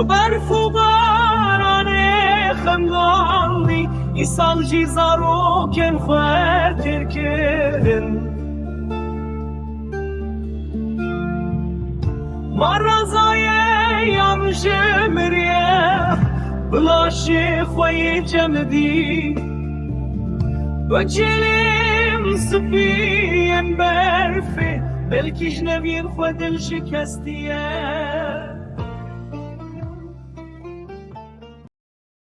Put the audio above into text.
برف و باران خندانی ایسال جیزارو کن خاطر کردن مرزای یامجمریه بلاشی خوی جمدی و جلیم سپیم برفی بلکیش نوین خود دل شکستیه